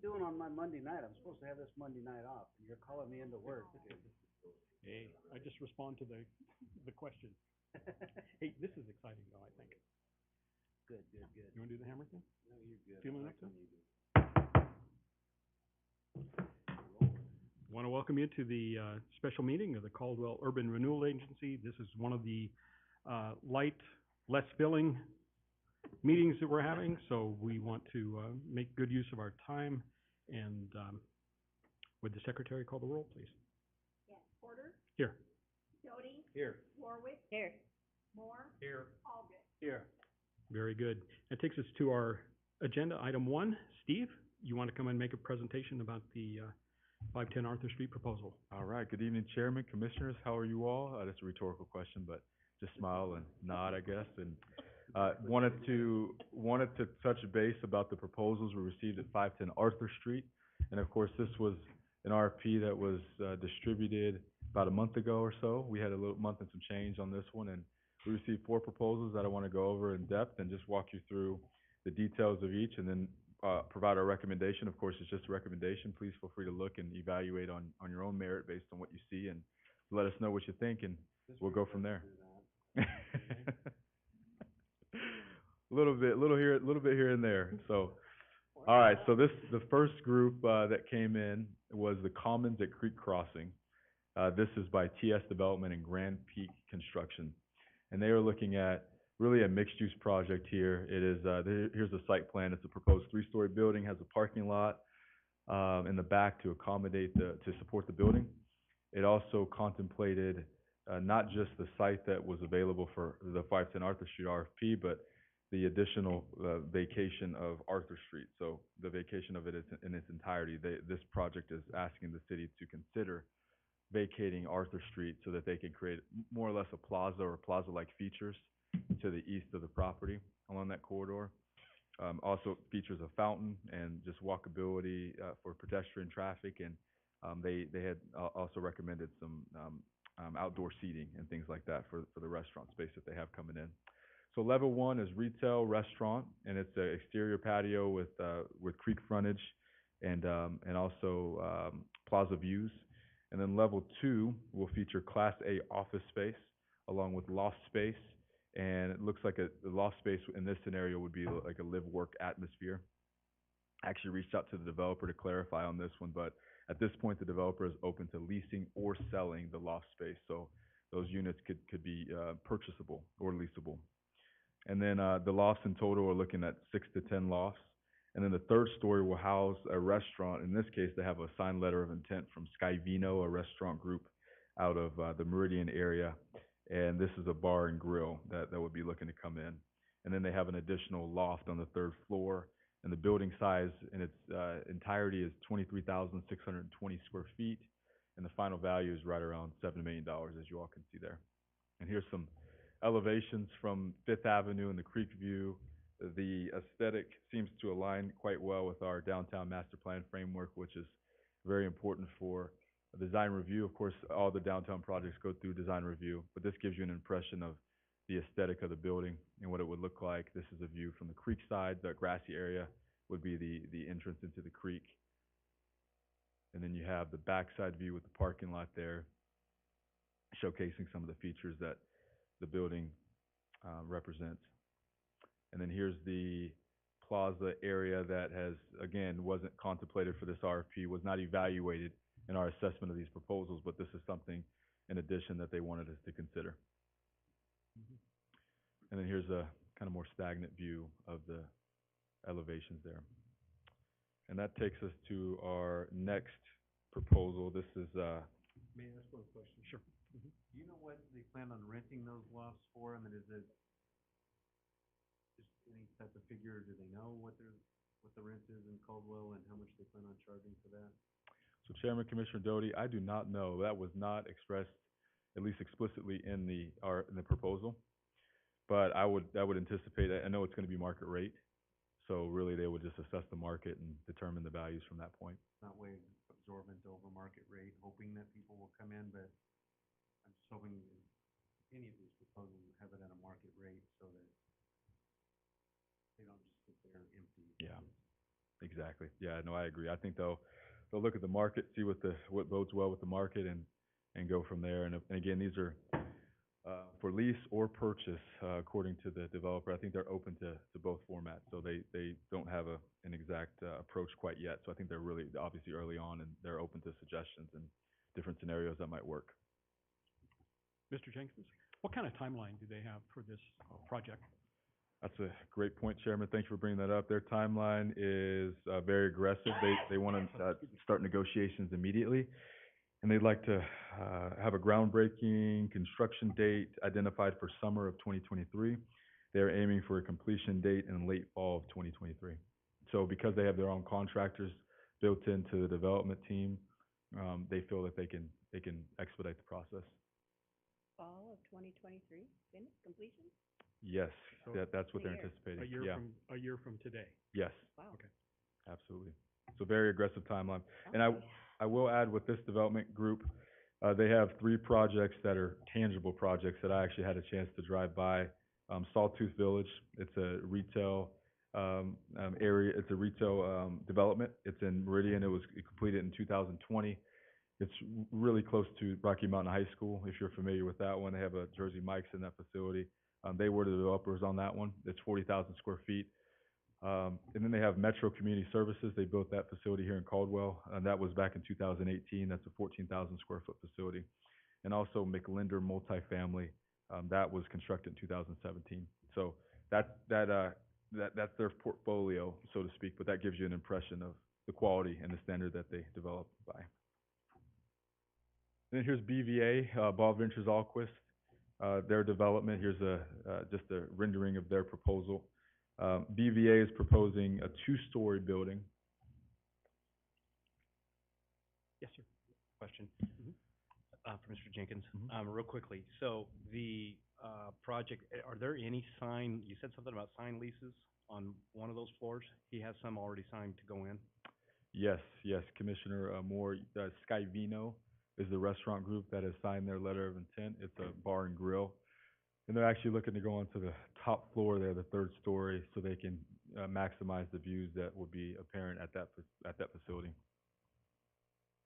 doing on my Monday night? I'm supposed to have this Monday night off. You're calling me into work. Hey, I just respond to the question. Hey, this is exciting though, I think. Good, good, good. You wanna do the hammer thing? No, you're good. Feeling I up like to when it? you do. Want to welcome you to the special meeting of the Caldwell Urban Renewal Agency. This is one of the light, less filling meetings that we're having, so we want to make good use of our time. And would the secretary call the roll, please? Yes, Porter, Here. Doty, Here. Warwick. Here. Moore, Here. Alden. Here. Very good. That takes us to our agenda, item 1. Steve, you want to come and make a presentation about the 510 Arthur Street proposal? All right. Good evening, Chairman, Commissioners. How are you all? That's a rhetorical question, but just smile and nod, I guess. And wanted to touch base about the proposals we received at 510 Arthur Street. And of course, this was an RFP that was distributed about a month ago or so. We had a little month and some change on this one, and we received 4 proposals that I want to go over in depth and just walk you through the details of each, and then provide our recommendation. Of course, it's just a recommendation. Please feel free to look and evaluate on your own merit based on what you see, and let us know what you think, and we'll go from there. A little bit here and there. So, all right. So the first group that came in was the Commons at Creek Crossing. This is by TS Development and Grand Peak Construction, and they are looking at really a mixed-use project here. It is here's the site plan. It's a proposed 3-story building, has a parking lot in the back to accommodate to support the building. It also contemplated not just the site that was available for the 510 Arthur Street RFP, but the additional vacation of Arthur Street. So the vacation of it in its entirety. This project is asking the city to consider vacating Arthur Street so that they can create more or less a plaza or plaza-like features to the east of the property along that corridor. Also features a fountain and just walkability for pedestrian traffic, and they had also recommended some outdoor seating and things like that for the restaurant space that they have coming in. So level 1 is retail restaurant, and it's an exterior patio with creek frontage and also plaza views. And then level 2 will feature Class A office space along with loft space. And it looks like the loft space in this scenario would be like a live-work atmosphere. I actually reached out to the developer to clarify on this one, but at this point, the developer is open to leasing or selling the loft space. So those units could be purchasable or leasable. And then the lofts in total are looking at 6 to 10 lofts. And then the 3rd story will house a restaurant. In this case, they have a signed letter of intent from Sky Vino, a restaurant group out of the Meridian area. And this is a bar and grill that would be looking to come in. And then they have an additional loft on the 3rd floor. And the building size in its entirety is 23,620 square feet. And the final value is right around $7 million, as you all can see there. And here's some elevations from 5th Avenue and the Creek View. The aesthetic seems to align quite well with our downtown master plan framework, which is very important for design review. Of course, all the downtown projects go through design review, but this gives you an impression of the aesthetic of the building and what it would look like. This is a view from the creek side. The grassy area would be the entrance into the creek. And then you have the backside view with the parking lot there, showcasing some of the features that the building represents. And then here's the plaza area that wasn't contemplated for this RFP, was not evaluated in our assessment of these proposals, but this is something in addition that they wanted us to consider. And then here's a kind of more stagnant view of the elevations there. And that takes us to our next proposal. This is May I ask one question? Sure. Do you know what they plan on renting those lofts for? I mean, is it just any type of figure? Do they know what the rent is in Caldwell and how much they plan on charging for that? So Chairman Commissioner Doty, I do not know. That was not expressed, at least explicitly in the proposal. But I would anticipate, I know it's going to be market rate. So really they would just assess the market and determine the values from that point. Not way absorbent over market rate, hoping that people will come in, but I'm just hoping any of these proposals have it at a market rate so that they don't just sit there empty. Yeah. Exactly. Yeah, no, I agree. I think they'll look at the market, see what bodes well with the market, and go from there. And again, these are for lease or purchase, according to the developer. I think they're open to both formats, so they don't have an exact approach quite yet. So I think they're really obviously early on, and they're open to suggestions and different scenarios that might work. Mr. Jenkins, what kind of timeline do they have for this project? That's a great point, Chairman. Thanks for bringing that up. Their timeline is very aggressive. They want to start negotiations immediately, and they'd like to have a groundbreaking construction date identified for summer of 2023. They're aiming for a completion date in late fall of 2023. So because they have their own contractors built into the development team, they feel that they can expedite the process. Fall of 2023, finish, completion? Yes, So that's what they're a year. anticipating. A year from today. Yes, Wow. Okay. absolutely. So very aggressive timeline. And Okay. I will add with this development group, they have 3 projects that are tangible projects that I actually had a chance to drive by. Sawtooth Village, it's a retail area. It's a retail development. It's in Meridian. It was completed in 2020. It's really close to Rocky Mountain High School, if you're familiar with that one. They have a Jersey Mike's in that facility. They were the developers on that one. It's 40,000 square feet. And then they have Metro Community Services. They built that facility here in Caldwell, and that was back in 2018. That's a 14,000 square foot facility. And also McLinder Multifamily, that was constructed in 2017. So that's their portfolio, so to speak, but that gives you an impression of the quality and the standard that they develop by. And then here's BVA, Ball Ventures Alquist. Their development, here's just a rendering of their proposal. BVA is proposing a 2-story building. Yes, sir. Question Mhm. for Mr. Jenkins. Mhm. Real quickly, so the project, are there any you said something about signed leases on one of those floors? He has some already signed to go in? Yes, Commissioner Moore, Sky Vino is the restaurant group that has signed their letter of intent. It's a bar and grill. And they're actually looking to go onto the top floor there, the 3rd story, so they can maximize the views that will be apparent at that facility.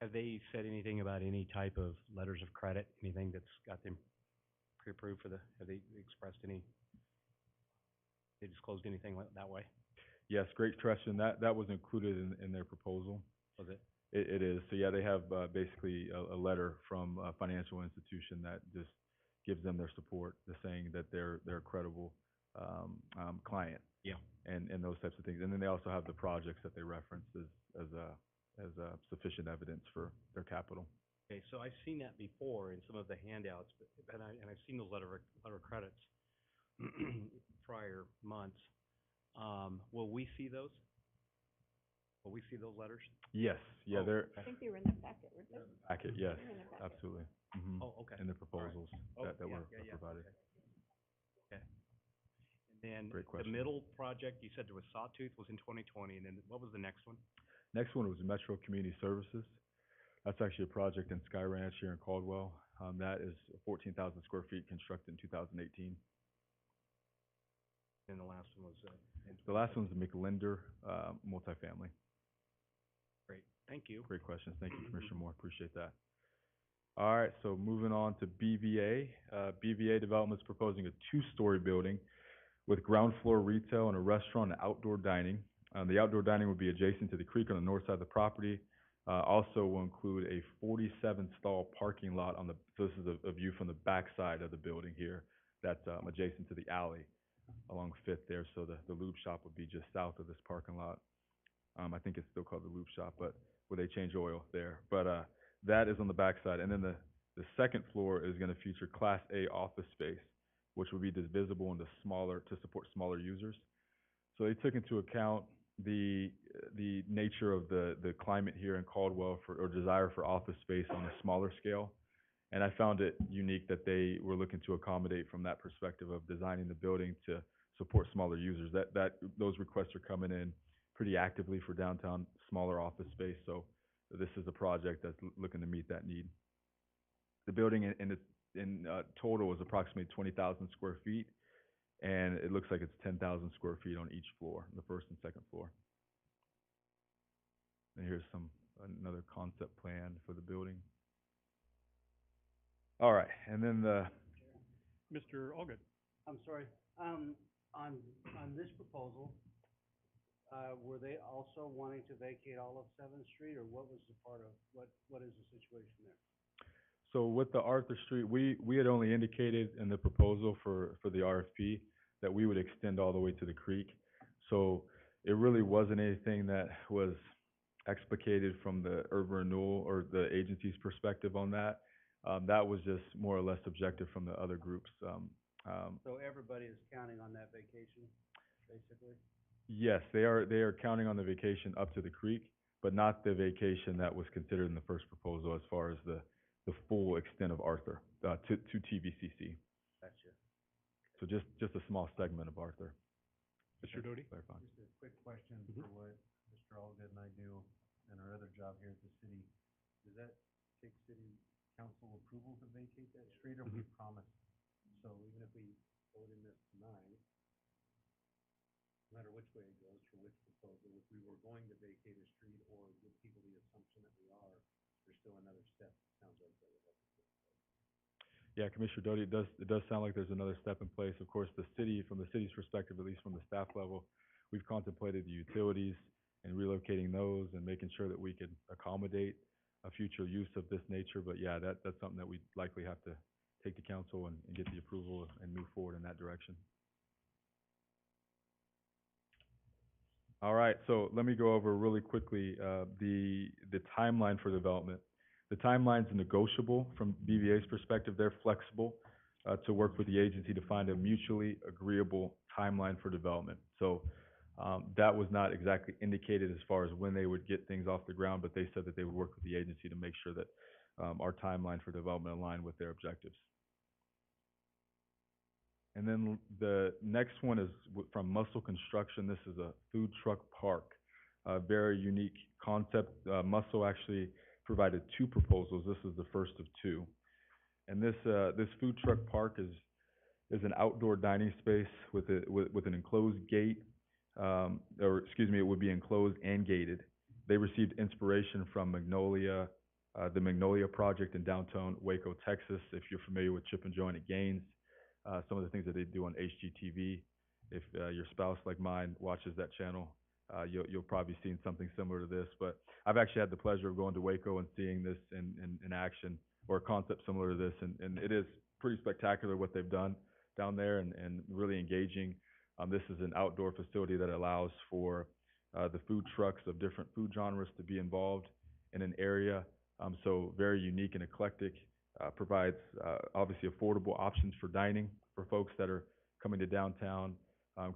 Have they said anything about any type of letters of credit, anything that's got them pre-approved have they expressed they disclosed anything that way? Yes, great question. That was included in their proposal. Was it? It is. So yeah, they have basically a letter from a financial institution that just gives them their support, just saying that they're a credible client. Yeah. And those types of things. And then they also have the projects that they reference as sufficient evidence for their capital. Okay, so I've seen that before in some of the handouts, and I've seen those letter of credits prior months. Will we see those? Will we see those letters? Yes, yeah, Oh, they're I think they were in the packet, weren't they? packet, yes, They're in the packet. absolutely. Mhm. Oh, okay. In the proposals Oh, that yeah, were yeah, yeah, provided. Okay. And then Great the question. middle project, you said there was Sawtooth was in 2020, and then what was the next one? Next one was Metro Community Services. That's actually a project in Sky Ranch here in Caldwell. That is 14,000 square feet, constructed in 2018. And the last one was The last one's the McLinder multifamily. Great, thank you. Great questions. Thank you, Commissioner Moore. Appreciate that. All right, so moving on to BVA. BVA Development's proposing a 2-story building with ground floor retail and a restaurant and outdoor dining. The outdoor dining will be adjacent to the creek on the north side of the property. Also will include a 47-stall parking lot so this is a view from the back side of the building here that's adjacent to the alley along Fifth there. So the lube shop would be just south of this parking lot. I think it's still called the lube shop, but where they change oil there. But that is on the back side. And then the second floor is going to feature Class A office space, which will be divisible into to support smaller users. So they took into account the nature of the climate here in Caldwell or desire for office space on a smaller scale. And I found it unique that they were looking to accommodate from that perspective of designing the building to support smaller users. Those requests are coming in pretty actively for downtown smaller office space. So this is a project that's looking to meet that need. The building in total is approximately 20,000 square feet, and it looks like it's 10,000 square feet on each floor, the first and second floor. And here's another concept plan for the building. All right, and then Mr. Allgood? I'm sorry, on this proposal, were they also wanting to vacate all of Seventh Street, or what was the part of, what is the situation there? so with the Arthur Street, we had only indicated in the proposal for the RFP that we would extend all the way to the creek. So it really wasn't anything that was explicated from the urban renewal or the agency's perspective on that. That was just more or less objective from the other groups. So everybody is counting on that vacation, basically? Yes, they are counting on the vacation up to the creek, but not the vacation that was considered in the first proposal as far as the full extent of Arthur, to TVCC. Gotcha. So just a small segment of Arthur. Mr. Doty? Clarifying. Just a quick question for what Mr. Allgood and I do and our other job here at the city. Does that take city council approval to vacate that street, or we promise? So even if we vote in this tonight, no matter which way it goes for which proposal, if we were going to vacate a street or give people the assumption that we are, there's still another step, it sounds like that would have to take place. Yeah, Commissioner Doty, it does sound like there's another step in place. Of course, from the city's perspective, at least from the staff level, we've contemplated the utilities and relocating those and making sure that we could accommodate a future use of this nature. But yeah, that's something that we'd likely have to take to council and get the approval and move forward in that direction. All right, so let me go over really quickly the timeline for development. The timeline's negotiable from BVA's perspective. They're flexible to work with the agency to find a mutually agreeable timeline for development. So that was not exactly indicated as far as when they would get things off the ground, but they said that they would work with the agency to make sure that our timeline for development aligned with their objectives. And then the next one is from Muscle Construction. This is a food truck park, a very unique concept. Muscle actually provided two proposals. This is the first of two. And this food truck park is an outdoor dining space with an enclosed gate, or excuse me, it would be enclosed and gated. They received inspiration from Magnolia, the Magnolia project in downtown Waco, Texas. If you're familiar with Chip and Joanna Gaines, some of the things that they do on HGTV. If your spouse, like mine, watches that channel, you'll probably seen something similar to this. But I've actually had the pleasure of going to Waco and seeing this in action, or a concept similar to this, and it is pretty spectacular what they've done down there, and really engaging. This is an outdoor facility that allows for the food trucks of different food genres to be involved in an area. So very unique and eclectic. Provides obviously affordable options for dining for folks that are coming to downtown.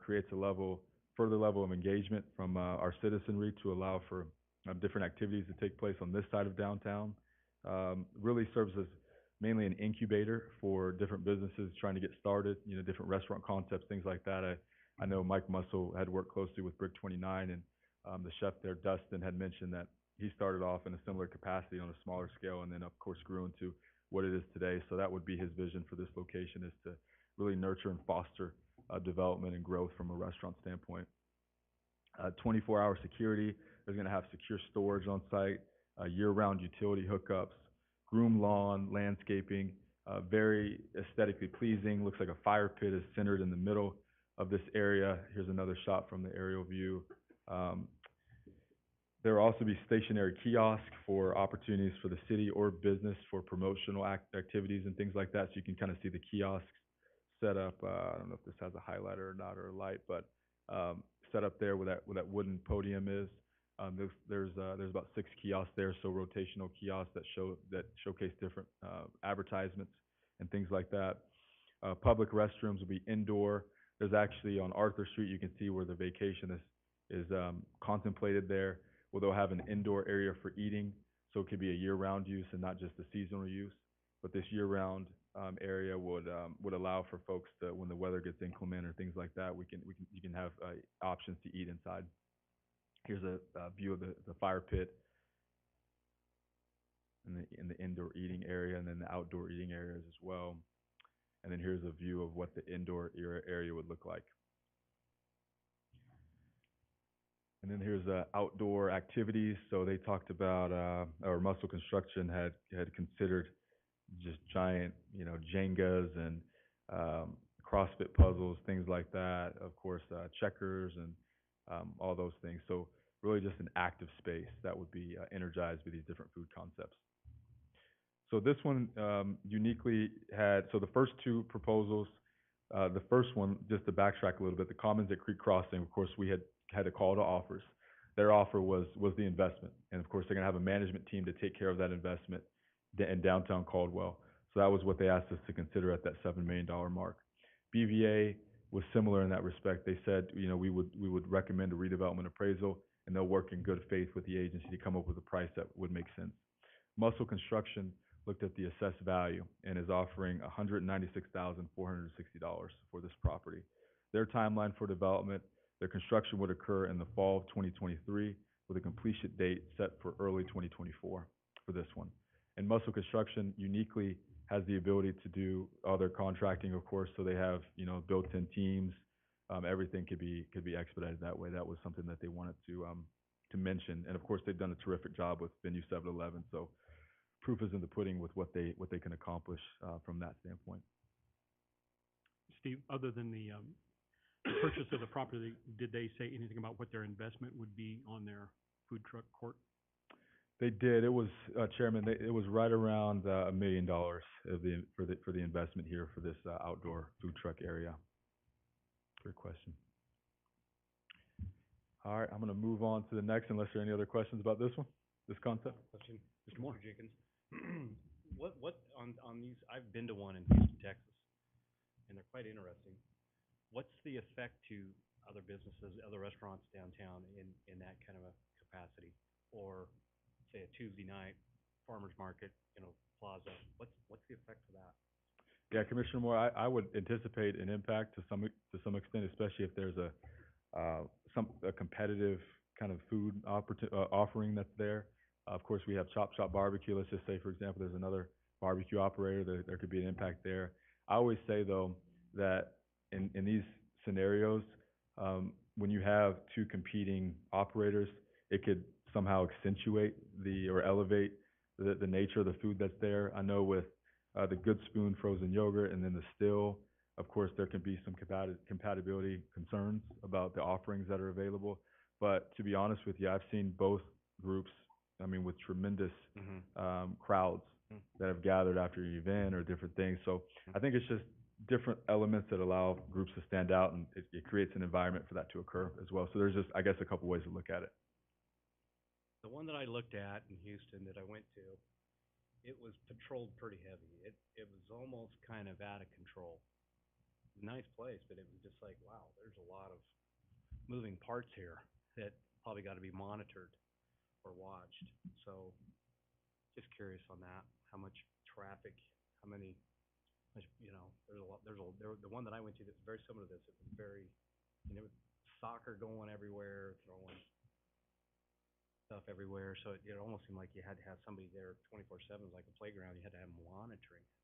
Creates a further level of engagement from our citizenry to allow for different activities to take place on this side of downtown. Really serves as mainly an incubator for different businesses trying to get started, different restaurant concepts, things like that. I know Mike Muscle had worked closely with Brick 29, and the chef there, Dustin, had mentioned that he started off in a similar capacity on a smaller scale, and then of course grew into what it is today. So that would be his vision for this location, is to really nurture and foster development and growth from a restaurant standpoint. 24-hour security. They're going to have secure storage on site, year-round utility hookups, groomed lawn, landscaping, very aesthetically pleasing. Looks like a fire pit is centered in the middle of this area. Here's another shot from the aerial view. There will also be stationary kiosks for opportunities for the city or business for promotional activities and things like that. So you can kind of see the kiosks set up. I don't know if this has a highlighter or not, or a light, but set up there where that wooden podium is. There's about 6 kiosks there, so rotational kiosks that showcase different advertisements and things like that. Public restrooms will be indoor. There's actually on Arthur Street, you can see where the vacation is contemplated there. Well, they'll have an indoor area for eating, so it could be a year-round use and not just a seasonal use. But this year-round area would allow for folks to, when the weather gets inclement or things like that, you can have options to eat inside. Here's a view of the fire pit in the indoor eating area, and then the outdoor eating areas as well. And then here's a view of what the indoor area would look like. And then here's outdoor activities. So they talked about, or Muscle Construction had considered just giant, Jengas and CrossFit puzzles, things like that. Of course, checkers and all those things. So really just an active space that would be energized with these different food concepts. So this one uniquely had, so the first two proposals, the first one, just to backtrack a little bit, the Commons at Creek Crossing, of course, we had a call to offers. Their offer was the investment. And of course, they're going to have a management team to take care of that investment in downtown Caldwell. So that was what they asked us to consider at that $7 million mark. BVA was similar in that respect. They said, we would recommend a redevelopment appraisal, and they'll work in good faith with the agency to come up with a price that would make sense. Muscle Construction looked at the assessed value and is offering $196,460 for this property. Their timeline for development, their construction would occur in the fall of 2023 with a completion date set for early 2024 for this one. And Muscle Construction uniquely has the ability to do other contracting, of course, so they have, built-in teams. Everything could be expedited that way. That was something that they wanted to mention. And of course, they've done a terrific job with Venue 711. So proof is in the pudding with what they can accomplish from that standpoint. Steve, other than the purchase of the property, did they say anything about what their investment would be on their food truck court? They did. It was Chairman. It was right around $1 million for the investment here for this outdoor food truck area. Good question. All right, I'm going to move on to the next, unless there are any other questions about this one, this concept. Question, Mr. Moore. Jenkins. What on these? I've been to one in Houston, Texas, and they're quite interesting. What's the effect to other businesses, other restaurants downtown in that kind of a capacity, or say a Tuesday night farmers market, plaza? What's the effect of that? Yeah, Commissioner Moore, I would anticipate an impact to some extent, especially if there's a competitive kind of food offering that's there. Of course, we have Chop Shop Barbecue. Let's just say, for example, there's another barbecue operator. There could be an impact there. I always say, though, that in these scenarios, when you have two competing operators, it could somehow accentuate or elevate the nature of the food that's there. I know with the Good Spoon frozen yogurt and then the Still, of course, there can be some compatibility concerns about the offerings that are available. But to be honest with you, I've seen both groups, with tremendous crowds that have gathered after an event or different things. So I think it's just different elements that allow groups to stand out, and it creates an environment for that to occur as well. So there's just, I guess, a couple ways to look at it. The one that I looked at in Houston that I went to, it was patrolled pretty heavy. It was almost kind of out of control. Nice place, but it was just like, wow, there's a lot of moving parts here that probably got to be monitored or watched. So just curious on that, how much traffic, how many, there's a lot, the one that I went to that's very similar to this, it was very, it was soccer going everywhere, throwing stuff everywhere. So it almost seemed like you had to have somebody there 24/7, like a playground. You had to have them monitoring it.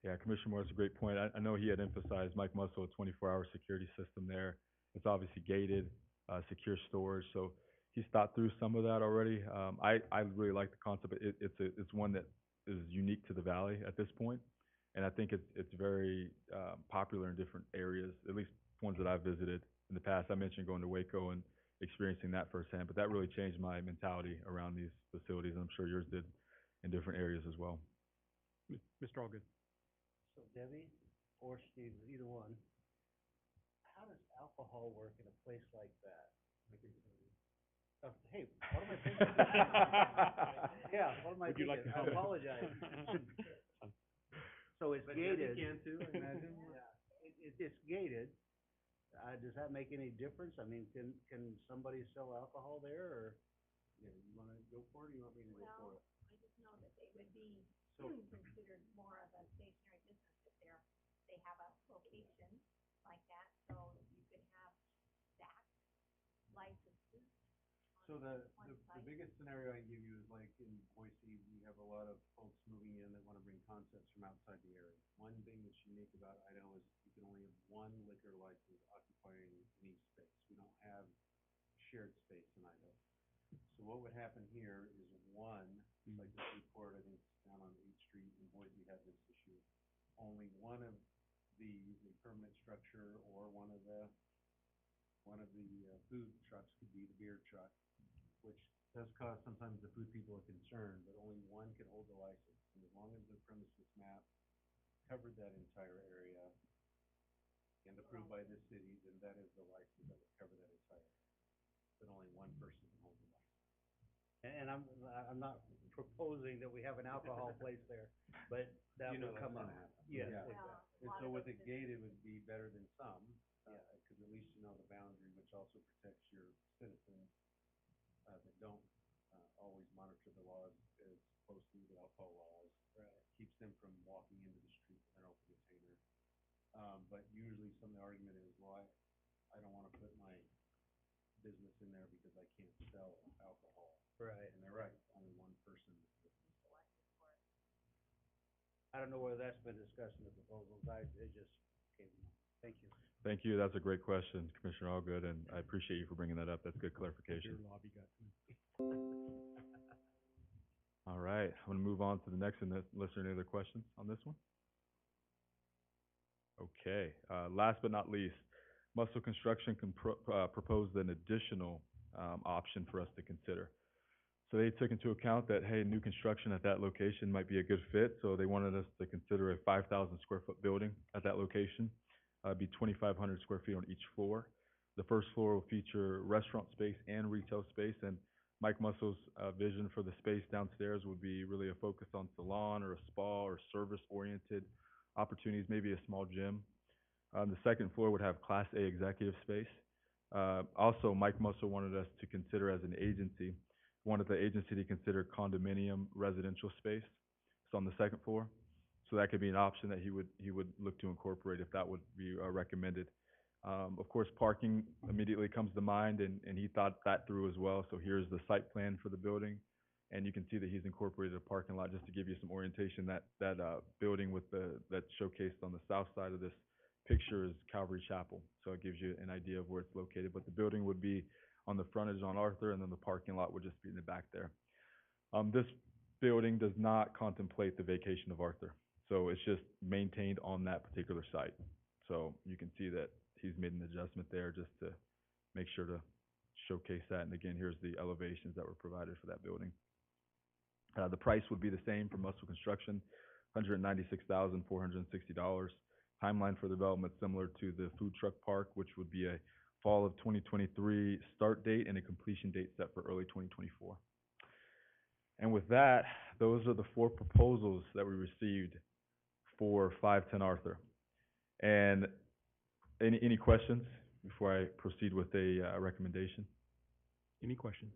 Yeah, Commissioner Moore, that's a great point. I know he had emphasized, Mike Muscle, a 24-hour security system there. It's obviously gated, secure storage. So he's thought through some of that already. I really like the concept. It's one that is unique to the Valley at this point, and I think it's very popular in different areas, at least ones that I've visited in the past. I mentioned going to Waco and experiencing that firsthand, but that really changed my mentality around these facilities, and I'm sure yours did in different areas as well. Mr. Allgood. So Debbie or Steve, either one, how does alcohol work in a place like that? Hey, what am I thinking? Yeah, what am I Would you like thinking? to I apologize. So it's gated. You can too, I imagine. Yeah, it's gated. Does that make any difference? Can somebody sell alcohol there, or? Yeah, you wanna go for it, or you want me to go for it? I just know that they would be So, considered more of a stationary business if they have a location like that, so you could have stacked licenses on So the site. biggest scenario I can give you is like in Boise, we have a lot of folks moving in that wanna bring concepts from outside the area. One thing that's unique about Idaho is you can only have one liquor license occupying any space. We don't have shared space in Idaho. So what would happen here is one, like the food court, I think down on 8th Street in Boise had this issue. Only one of the permanent structure or one of the food trucks could be the beer truck, which does cause sometimes the food people are concerned, but only one can hold the license. And as long as the premises map covered that entire area and approved by the city, then that is the license that would cover that entire area. But only one person can hold the license. And I'm not proposing that we have an alcohol place there, but that You know will that's come up. gonna happen. Yes, Yeah. exactly. Well, And lot so of with those it gated would be better than some, Yeah. cause at least you know the boundary, which also protects your citizens, that don't, always monitor the laws as closely as the alcohol laws. Right. Keeps them from walking into the street with an open container. But usually some of the argument is, well, I don't wanna put my business in there because I can't sell alcohol. Right. And they're right, only one person is selected for it. I don't know whether that's been discussed in the proposals. It just came to mind. Thank you. Thank you. That's a great question, Commissioner Allgood, and I appreciate you for bringing that up. That's good clarification. Your lobby got to me. All right, I'm gonna move on to the next, unless there are any other questions on this one? Okay, last but not least, Muscle Construction proposed an additional, option for us to consider. So they took into account that, hey, new construction at that location might be a good fit, so they wanted us to consider a 5,000 square foot building at that location. Be 2,500 square feet on each floor. The first floor will feature restaurant space and retail space, and Mike Mussel's vision for the space downstairs would be really a focus on salon or a spa or service-oriented opportunities, maybe a small gym. The second floor would have Class A executive space. Also, Mike Mussel wanted us to consider as an agency, wanted the agency to consider condominium residential space. So on the second floor. So that could be an option that he would look to incorporate if that would be recommended. Of course, parking immediately comes to mind, and he thought that through as well. So here's the site plan for the building, and you can see that he's incorporated a parking lot. Just to give you some orientation, that building with that's showcased on the south side of this picture is Calvary Chapel. So it gives you an idea of where it's located. But the building would be on the frontage on Arthur, and then the parking lot would just be in the back there. This building does not contemplate the vacation of Arthur. So it's just maintained on that particular site. So you can see that he's made an adjustment there just to make sure to showcase that. And again, here's the elevations that were provided for that building. The price would be the same for Muscle Construction, $196,460. Timeline for development similar to the food truck park, which would be a fall of 2023 start date and a completion date set for early 2024. And with that, those are the 4 proposals that we received for 510 Arthur. And any questions before I proceed with a recommendation? Any questions?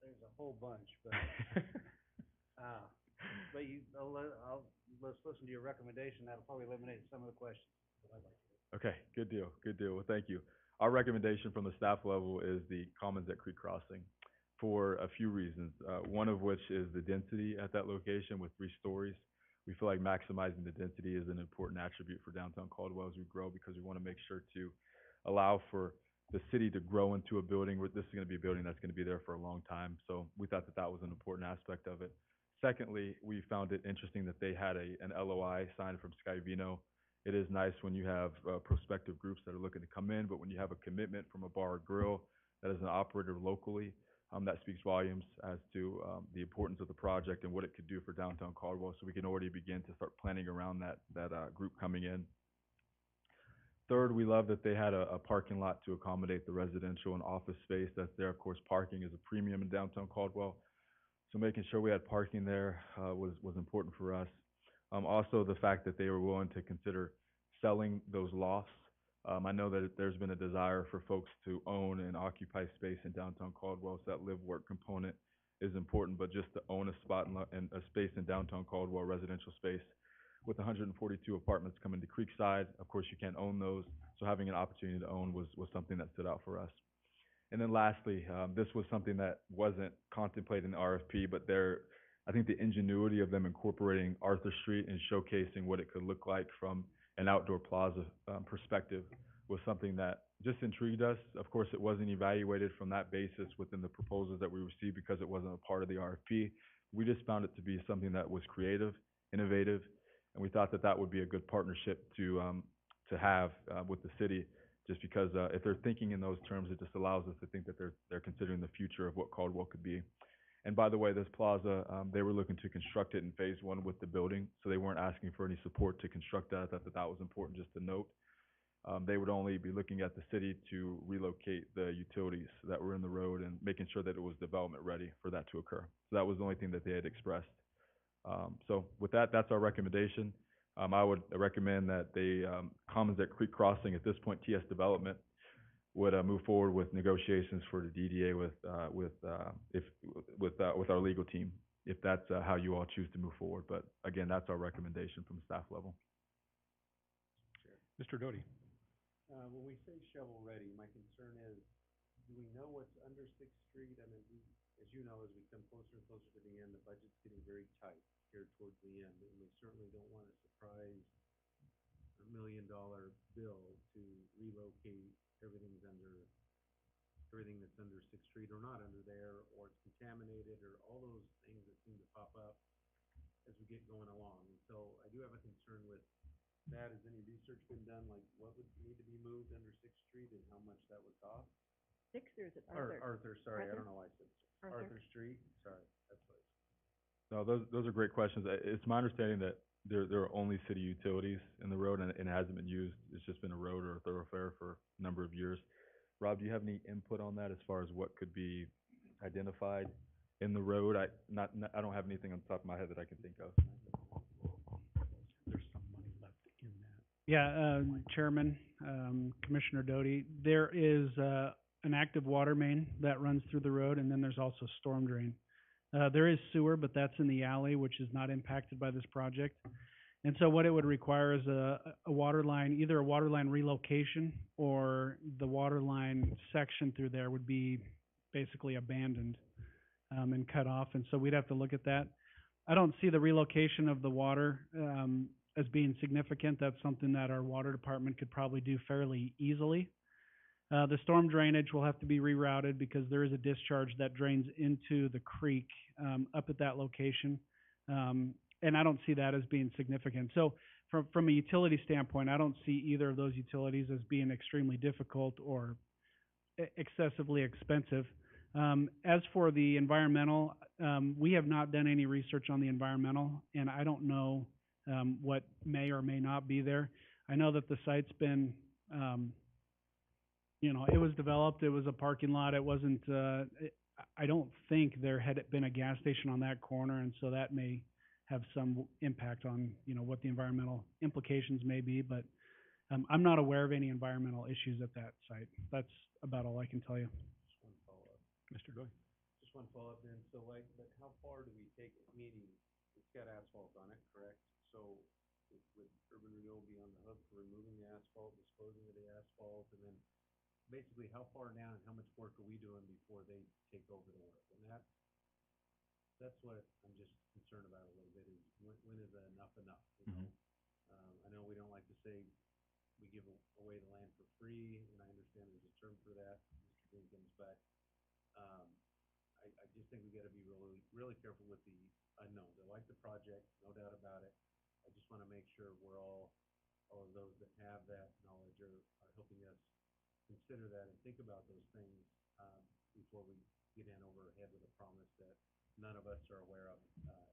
There's a whole bunch, but, let's listen to your recommendation. That'll probably eliminate some of the questions that I'd like to do. Okay, good deal, good deal. Well, thank you. Our recommendation from the staff level is the Commons at Creek Crossing for a few reasons. One of which is the density at that location with 3 stories. We feel like maximizing the density is an important attribute for downtown Caldwell as we grow, because we want to make sure to allow for the city to grow into a building where this is going to be a building that's going to be there for a long time. So we thought that that was an important aspect of it. Secondly, we found it interesting that they had an LOI signed from Skyvino. It is nice when you have prospective groups that are looking to come in, but when you have a commitment from a bar or grill that is an operator locally, that speaks volumes as to the importance of the project and what it could do for downtown Caldwell. So we can already begin to start planning around that group coming in. Third, we love that they had a parking lot to accommodate the residential and office space that's there. Of course, parking is a premium in downtown Caldwell. So making sure we had parking there was important for us. Also, the fact that they were willing to consider selling those lofts. I know that there's been a desire for folks to own and occupy space in downtown Caldwell, so that live-work component is important, but just to own a spot in a space in downtown Caldwell, residential space, with 142 apartments coming to Creekside, of course, you can't own those, so having an opportunity to own was something that stood out for us. And then lastly, this was something that wasn't contemplated in the RFP, but I think the ingenuity of them incorporating Arthur Street and showcasing what it could look like from an outdoor plaza, perspective was something that just intrigued us. Of course, it wasn't evaluated from that basis within the proposals that we received because it wasn't a part of the RFP. We just found it to be something that was creative, innovative, and we thought that that would be a good partnership to have with the city. Just because if they're thinking in those terms, it just allows us to think that they're considering the future of what Caldwell could be. And by the way, this plaza, they were looking to construct it in phase one with the building, so they weren't asking for any support to construct that. I thought that that was important just to note. They would only be looking at the city to relocate the utilities that were in the road and making sure that it was development ready for that to occur. So that was the only thing that they had expressed. So with that, that's our recommendation. I would recommend that they, Commons at Creek Crossing, at this point, TS Development, would move forward with negotiations for the DDA with our legal team, if that's how you all choose to move forward. But again, that's our recommendation from the staff level. Mr. Doty? When we say shovel-ready, my concern is, do we know what's under Sixth Street? I mean, as you know, as we come closer and closer to the end, the budget's getting very tight here towards the end, and we certainly don't want to surprise $1 million bill to relocate everything that's under Sixth Street or not under there, or it's contaminated, or all those things that seem to pop up as we get going along. And so I do have a concern with that. Has any research been done, like what would need to be moved under Sixth Street and how much that would cost? Sixth, or is it Or Arthur? Arthur, sorry, I Arthur? don't know why I said Sixth. Arthur. Arthur Street, sorry, that's what. No, those are great questions. It's my understanding that there are only city utilities in the road, and it hasn't been used. It's just been a road or a thoroughfare for a number of years. Rob, do you have any input on that as far as what could be identified in the road? I don't have anything on the top of my head that I can think of. There's some money left in that. Yeah, Chairman, Commissioner Doty, there is an active water main that runs through the road, and then there's also storm drain. There is sewer, but that's in the alley, which is not impacted by this project. And so what it would require is a water line, either a water line relocation or the water line section through there would be basically abandoned and cut off. And so we'd have to look at that. I don't see the relocation of the water as being significant. That's something that our water department could probably do fairly easily. The storm drainage will have to be rerouted because there is a discharge that drains into the creek up at that location. And I don't see that as being significant. So from a utility standpoint, I don't see either of those utilities as being extremely difficult or excessively expensive. As for the environmental, we have not done any research on the environmental, and I don't know what may or may not be there. I know that the site's been, it was developed, it was a parking lot, it wasn't, I don't think there had been a gas station on that corner, and so that may have some impact on, what the environmental implications may be, but I'm not aware of any environmental issues at that site. That's about all I can tell you. Just one follow-up. Mr. Doty? Just one follow-up then, so like, but how far do we take it, meaning it's got asphalt on it, correct? So would Urban Renewal be on the hook for removing the asphalt, disposing of the asphalt, and then basically how far down and how much work are we doing before they take over the work? And that's what I'm just concerned about a little bit, is when is enough enough, you know? I know we don't like to say we give away the land for free, and I understand there's a term for that, Mr. Jenkins, but I just think we gotta be really, really careful with the unknowns. I like the project, no doubt about it. I just wanna make sure we're all of those that have that knowledge are helping us consider that and think about those things, before we get in over our head with a promise that none of us are aware of,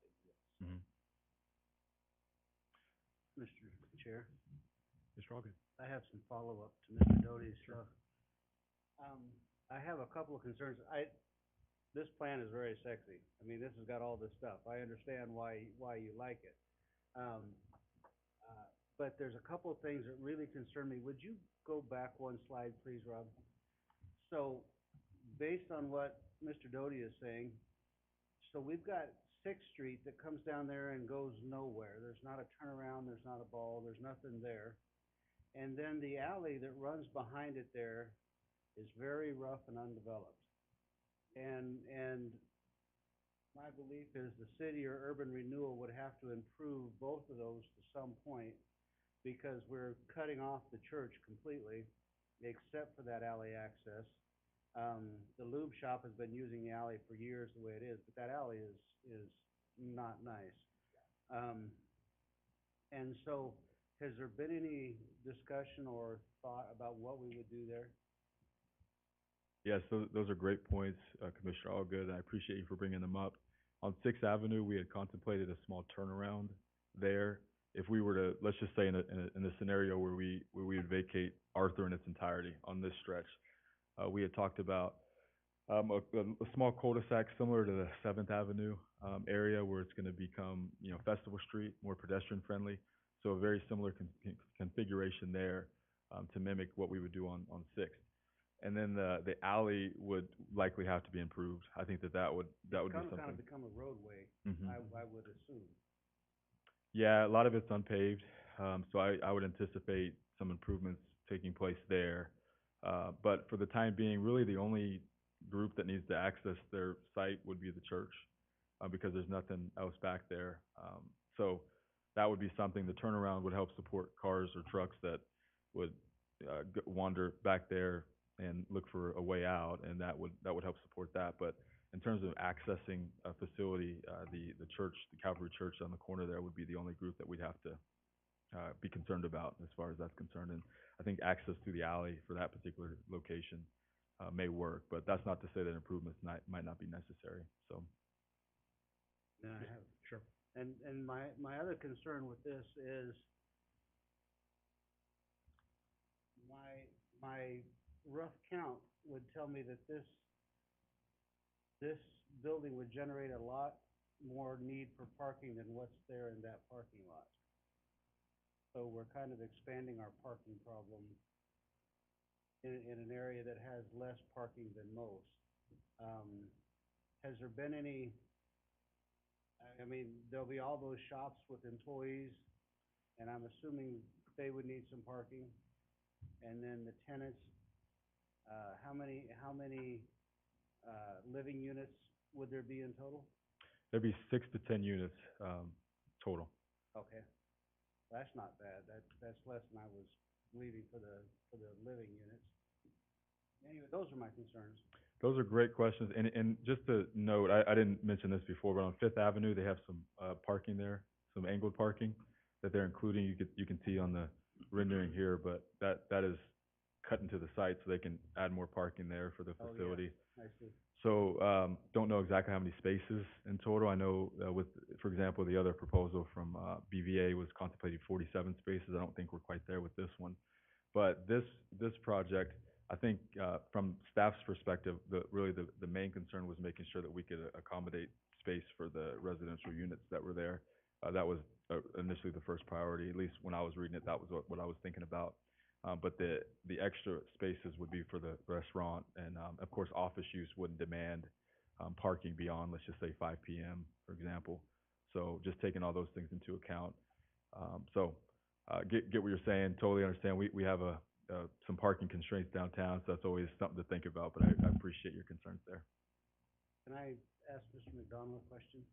exists. Mm-hmm. Mr. Chair, Mr. Ogden? I have some follow-up to Mr. Doty's. I have a couple of concerns. This plan is very sexy. I mean, this has got all this stuff. I understand why you like it. But there's a couple of things that really concern me. Would you go back one slide, please, Rob? So, based on what Mr. Doty is saying, so we've got Sixth Street that comes down there and goes nowhere. There's not a turnaround, there's not a ball, there's nothing there. And then the alley that runs behind it there is very rough and undeveloped. And my belief is the city or urban renewal would have to improve both of those to some point, because we're cutting off the church completely, except for that alley access. The lube shop has been using the alley for years the way it is, but that alley is not nice. And so, has there been any discussion or thought about what we would do there? Yes, those are great points, Commissioner Allgood. I appreciate you for bringing them up. On Sixth Avenue, we had contemplated a small turnaround there. If we were to, let's just say in a scenario where we would vacate Arthur in its entirety on this stretch, we had talked about a small cul-de-sac similar to the Seventh Avenue area where it's going to become, Festival Street, more pedestrian friendly. So a very similar configuration there to mimic what we would do on Sixth. And then the alley would likely have to be improved. I think that would be something. Kind of become a roadway, I would assume. Yeah, a lot of it's unpaved, so I would anticipate some improvements taking place there. But for the time being, really the only group that needs to access their site would be the church, because there's nothing else back there. So that would be something. The turnaround would help support cars or trucks that would wander back there and look for a way out, and that would help support that. But in terms of accessing a facility, the church, the Calvary Church on the corner there would be the only group that we'd have to be concerned about as far as that's concerned. And I think access through the alley for that particular location may work, but that's not to say that improvements might not be necessary. So. Then I have, Sure. and my other concern with this is my rough count would tell me that this building would generate a lot more need for parking than what's there in that parking lot. So we're kind of expanding our parking problem in an area that has less parking than most. Has there been any, I mean, there'll be all those shops with employees, and I'm assuming they would need some parking. And then the tenants, how many living units would there be in total? There'd be 6 to 10 units total. Okay, that's not bad. That's less than I was leaving for the living units. Anyway, those are my concerns. Those are great questions. And just to note, I didn't mention this before, but on Fifth Avenue, they have some parking there, some angled parking that they're including. You can see on the rendering here, but that is cut into the site so they can add more parking there for the facility. Oh, yeah. I see. So don't know exactly how many spaces in total. I know with, for example, the other proposal from BVA was contemplating 47 spaces. I don't think we're quite there with this one. But this project, I think from staff's perspective, really the main concern was making sure that we could accommodate space for the residential units that were there. That was initially the first priority. At least when I was reading it, that was what I was thinking about. But the extra spaces would be for the restaurant, and of course, office use wouldn't demand parking beyond, let's just say 5 p.m., for example. So just taking all those things into account. Get what you're saying. Totally understand. We have some parking constraints downtown, so that's always something to think about. But I appreciate your concerns there. Can I ask Mr. McDonald a question?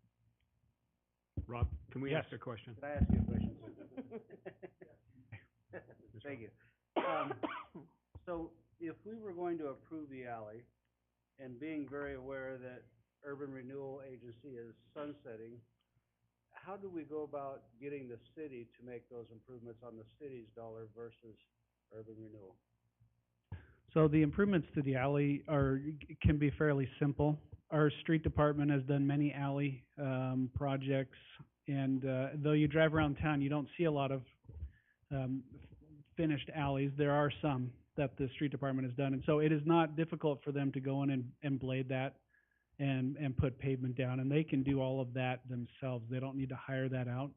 Rob, can we Yes. ask a question? Could I ask you a question, sir? Thank you. So if we were going to approve the alley, and being very aware that Urban Renewal Agency is sunsetting, how do we go about getting the city to make those improvements on the city's dollar versus Urban Renewal? So the improvements to the alley can be fairly simple. Our street department has done many alley projects, and though you drive around town, you don't see a lot of finished alleys. There are some that the street department has done, and so it is not difficult for them to go in and blade that and put pavement down, and they can do all of that themselves. They don't need to hire that out,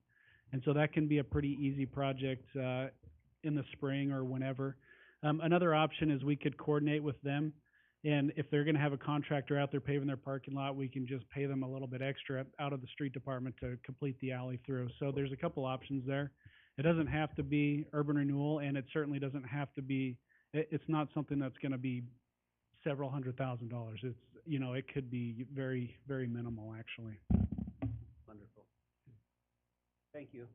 and so that can be a pretty easy project in the spring or whenever. Another option is we could coordinate with them, and if they're going to have a contractor out there paving their parking lot, we can just pay them a little bit extra out of the street department to complete the alley through. So there's a couple options there. It doesn't have to be urban renewal, and it certainly doesn't have to be, it's not something that's going to be several $100,000. It's, you know, it could be very, very minimal, actually. Wonderful. Thank you.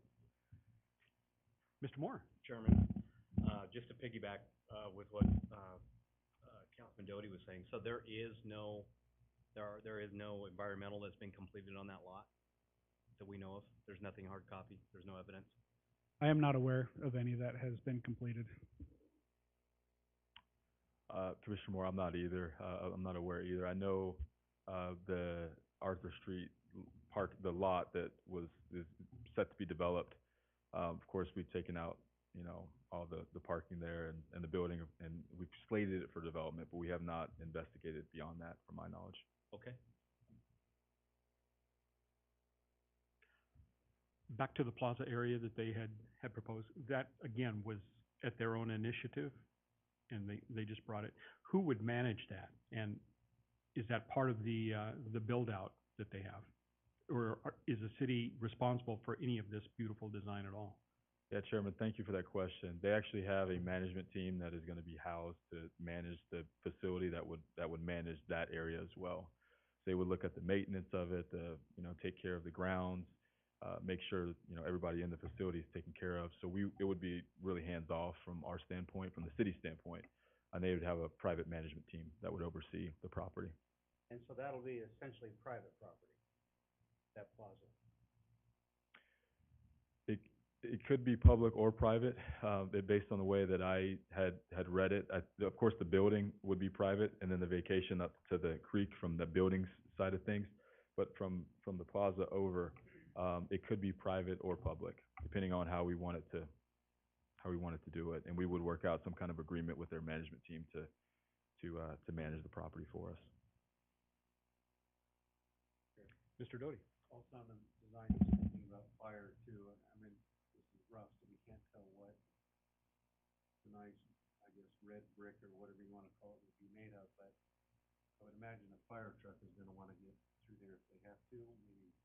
Mr. Moore? Chairman, just to piggyback, with what, Councilman Doty was saying, so there is no environmental that's been completed on that lot that we know of? There's nothing hard copy? There's no evidence? I am not aware of any that has been completed. Commissioner Moore, I'm not either. I'm not aware either. I know, the Arthur Street park, the lot that is set to be developed. Of course, we've taken out, you know, all the parking there and the building, and we've slated it for development, but we have not investigated beyond that, from my knowledge. Okay. Back to the plaza area that they had proposed, that again was at their own initiative, and they just brought it. Who would manage that? And is that part of the build-out that they have? Or is the city responsible for any of this beautiful design at all? Yeah, Chairman, thank you for that question. They actually have a management team that is gonna be housed to manage the facility that would manage that area as well. They would look at the maintenance of it, you know, take care of the grounds, make sure, you know, everybody in the facility is taken care of. So it would be really hands-off from our standpoint, from the city standpoint. And they would have a private management team that would oversee the property. And so that'll be essentially private property, that plaza. It could be public or private, based on the way that I had read it. Of course, the building would be private, and then the vacation up to the creek from the buildings side of things. But from the plaza over, it could be private or public, depending on how we wanted to do it. And we would work out some kind of agreement with their management team to manage the property for us. Mr. Doty? Also on the design, just thinking about fire too, I mean, this is rough, so we can't tell what the nice, I guess, red brick or whatever you wanna call it would be made of, but I would imagine a fire truck is gonna wanna get through there if they have to. Maybe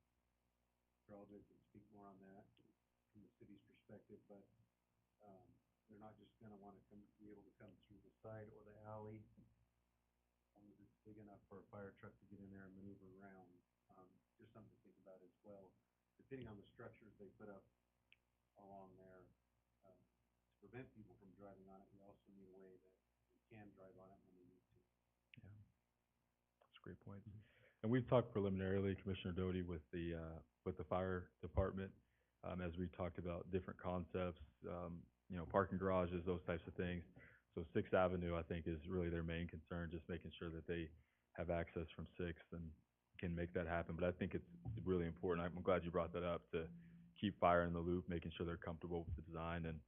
Geraldo can speak more on that from the city's perspective, but, they're not just gonna wanna be able to come through the side or the alley, as long as it's big enough for a fire truck to get in there and maneuver around. Just something to think about as well. Depending on the structures they put up along there, to prevent people from driving on it, we also need a way that we can drive on it when we need to. Yeah, that's a great point. And we've talked preliminarily, Commissioner Doty, with the fire department, as we talked about different concepts, you know, parking garages, those types of things. So Sixth Avenue, I think, is really their main concern, just making sure that they have access from Sixth and can make that happen. But I think it's really important. I'm glad you brought that up, to keep fire in the loop, making sure they're comfortable with the design, and,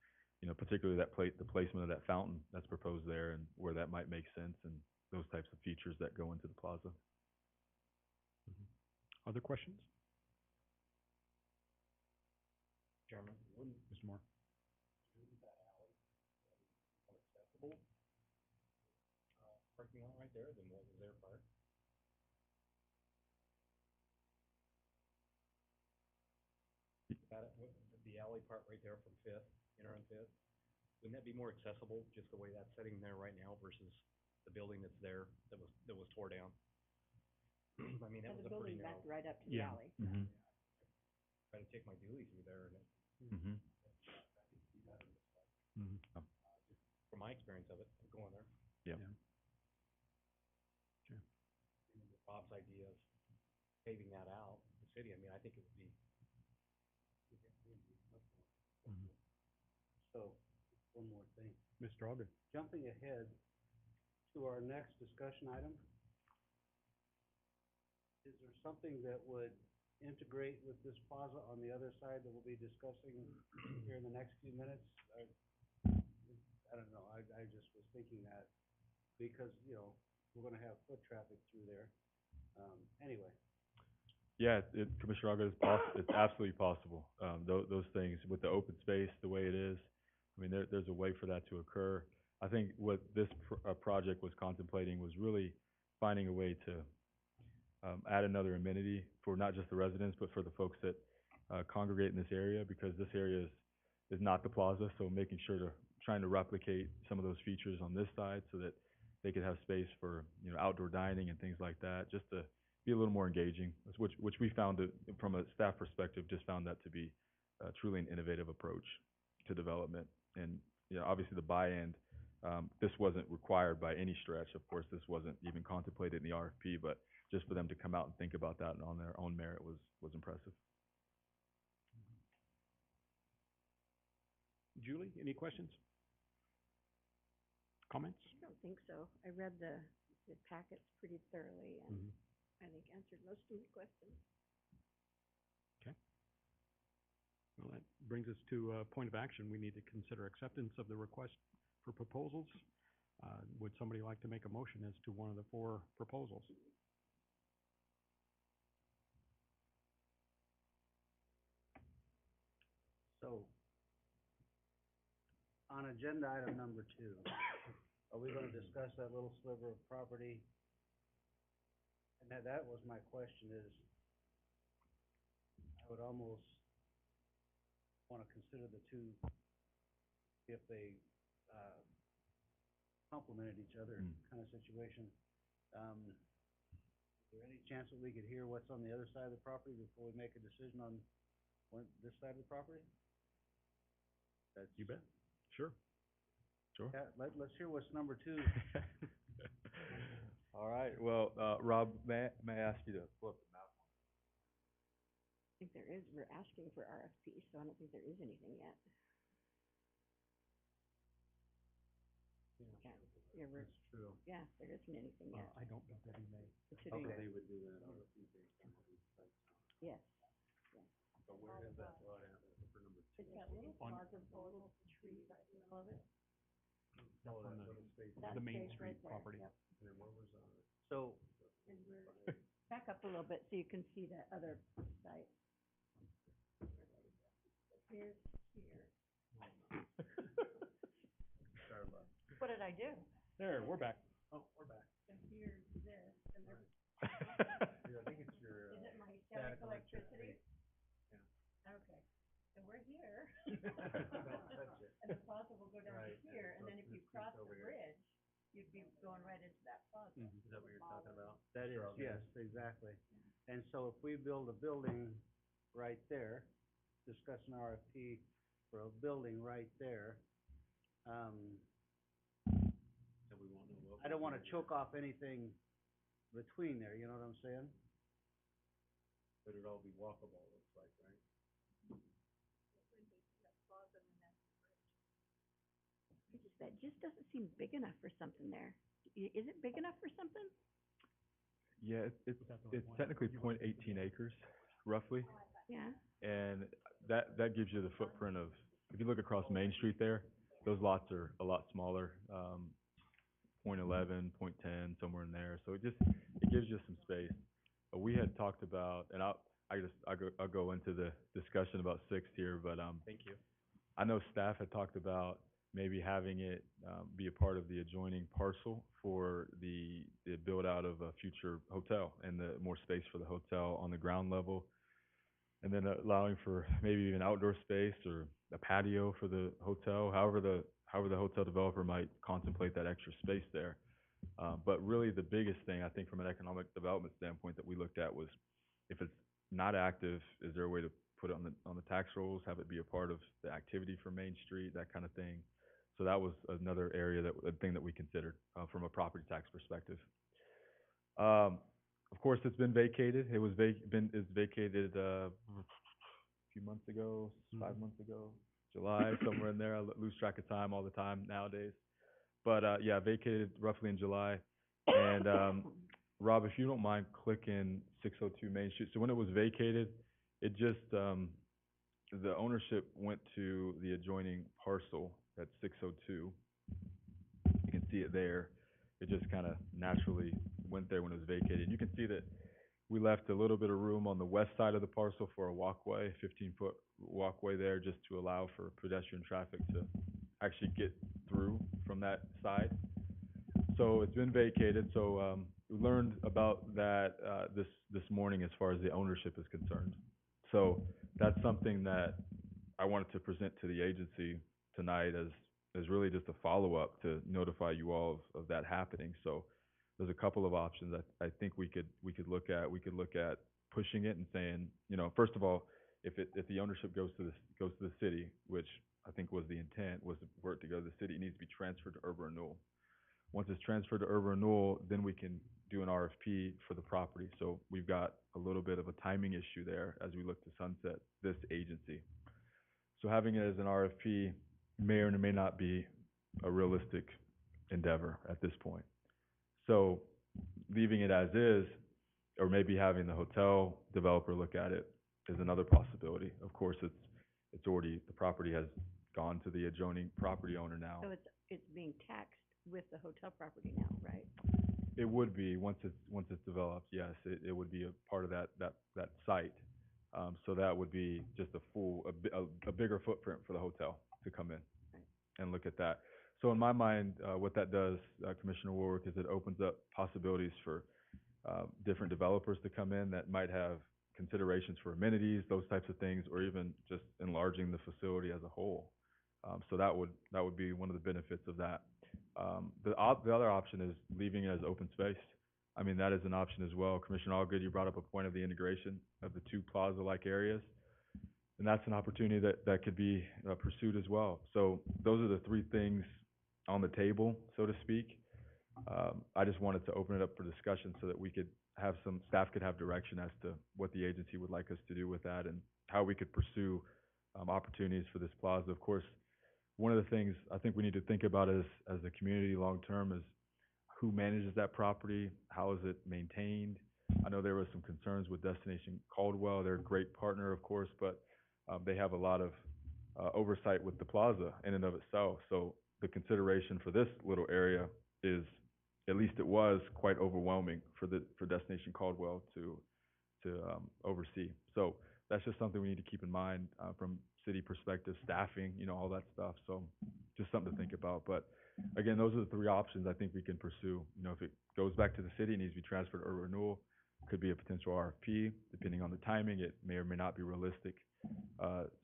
you know, particularly the placement of that fountain that's proposed there, and where that might make sense, and those types of features that go into the plaza. Other questions? Chairman, wouldn't Mr. Moore? that alley more accessible, parking lot right there than what was there prior? The alley part right there from Fifth, enter on Fifth, wouldn't that be more accessible, just the way that's sitting there right now versus the building that's there, that was tore down? I mean, that was a pretty narrow. right up to the Yeah. alley. Mm-hmm. Try to take my dually through there, and Mm-hmm. from my experience of it, going there. Yeah. Sure. Bob's idea of paving that out, the city, I mean, I think it would be. So, one more thing. Mr. Ogden? Jumping ahead to our next discussion item, is there something that would integrate with this plaza on the other side that we'll be discussing here in the next few minutes? I don't know, I just was thinking that, because, you know, we're gonna have foot traffic through there. Anyway. Yeah, Commissioner Ogden, it's absolutely possible. Those things, with the open space, the way it is, I mean, there's a way for that to occur. I think what this project was contemplating was really finding a way to add another amenity for not just the residents, but for the folks that congregate in this area, because this area is not the plaza. So making sure trying to replicate some of those features on this side, so that they could have space for, outdoor dining and things like that, just to be a little more engaging, which we found it, from a staff perspective, just found that to be truly an innovative approach to development. And, obviously the buy-in, this wasn't required by any stretch. Of course, this wasn't even contemplated in the RFP, but just for them to come out and think about that on their own merit was impressive. Julie, any questions? Comments? I don't think so. I read the packets pretty thoroughly and Mhm. I think answered most of the questions. Well, that brings us to a point of action. We need to consider acceptance of the request for proposals. Would somebody like to make a motion as to one of the 4 proposals? So, on agenda item number 2, are we gonna discuss that little sliver of property? And that was my question is, I would almost wanna consider the two, if they, complemented each other kind of situation. Is there any chance that we could hear what's on the other side of the property before we make a decision on this side of the property? You bet. Sure. Sure. Yeah, let's hear what's number 2. All right. Well, Rob, may I ask you to pull up the map? I think there is, we're asking for RFP, so I don't think there is anything yet. Yeah, we're, That's true. yeah, there isn't anything yet. I don't know that he may. Considering, They would do that RFP based on what we decide. yes. But where is that lot at for number 2? It's that little plaza with a little tree right in the middle of it. That's on that little space. That the Main space Street right there, property. yep. And then what was, So, And we're, back up a little bit so you can see that other site. Here's here. sorry about What did I do? There, we're back. Oh, we're back. And here's this, and there's, Yeah, I think it's your, is it my static electricity? Yeah. Okay, so we're here. Don't touch it. And the plaza will go down to Right, here, and so then if you this piece cross the over here. bridge, you'd be going right into that plaza. Is that what you're talking about? that is, Strawberry. yes, exactly. And so if we build a building right there, discuss an RFP for a building right there, So we won't know what. I don't wanna choke off anything between there, you know what I'm saying? But it'd all be walkable, it looks like, right? That just doesn't seem big enough for something there. Is it big enough for something? Yeah, it's technically 0.18 acres, roughly. Yeah. And that gives you the footprint of, if you look across Main Street there, those lots are a lot smaller, 0.11, 0.10, somewhere in there. So it gives you some space. We had talked about, and I'll go into the discussion about Sixth here, but Thank you. I know staff had talked about maybe having it be a part of the adjoining parcel for the build out of a future hotel and the more space for the hotel on the ground level, and then allowing for maybe even outdoor space or a patio for the hotel, however the hotel developer might contemplate that extra space there. But really the biggest thing I think from an economic development standpoint that we looked at was, if it's not active, is there a way to put it on the tax rolls, have it be a part of the activity for Main Street, that kind of thing. So that was another area a thing that we considered from a property tax perspective. Of course, it's been vacated. It's vacated a few months ago, 5 months ago, July, somewhere in there. I lose track of time all the time nowadays. But yeah, vacated roughly in July. And Rob, if you don't mind clicking 602 Main Street. So when it was vacated, it just the ownership went to the adjoining parcel at 602. You can see it there. It just kind of naturally went there when it was vacated. You can see that we left a little bit of room on the west side of the parcel for a walkway, 15-foot walkway there, just to allow for pedestrian traffic to actually get through from that side. So it's been vacated. So we learned about that this morning as far as the ownership is concerned. So that's something that I wanted to present to the agency tonight as is really just a follow-up to notify you all of that happening. So there's a couple of options I think we could look at. We could look at pushing it and saying, you know, first of all, if the ownership goes to the city, which I think was the intent, was for it to go to the city, it needs to be transferred to urban renewal. Once it's transferred to urban renewal, then we can do an RFP for the property. So we've got a little bit of a timing issue there as we look to sunset this agency. So having it as an RFP may or may not be a realistic endeavor at this point. So leaving it as is, or maybe having the hotel developer look at it is another possibility. Of course, it's already, the property has gone to the adjoining property owner now. So it's being taxed with the hotel property now, right? It would be, once it's developed, yes, it would be a part of that site. So that would be just a bigger footprint for the hotel to come in and look at that. So in my mind, what that does, Commissioner Warwick, is it opens up possibilities for different developers to come in that might have considerations for amenities, those types of things, or even just enlarging the facility as a whole. So that would be one of the benefits of that. The other option is leaving it as open space. I mean, that is an option as well. Commissioner Allgood, you brought up a point of the integration of the two plaza-like areas, and that's an opportunity that could be pursued as well. So those are the three things on the table, so to speak. I just wanted to open it up for discussion so that we could have staff could have direction as to what the agency would like us to do with that and how we could pursue opportunities for this plaza. Of course, one of the things I think we need to think about as a community long-term is who manages that property, how is it maintained. I know there were some concerns with Destination Caldwell. They're a great partner, of course, but they have a lot of oversight with the plaza in and of itself. So the consideration for this little area is, at least it was, quite overwhelming for Destination Caldwell to oversee. So that's just something we need to keep in mind from city perspective, staffing, you know, all that stuff. So just something to think about. But again, those are the three options I think we can pursue. You know, if it goes back to the city, it needs to be transferred to urban renewal. Could be a potential RFP, depending on the timing. It may or may not be realistic.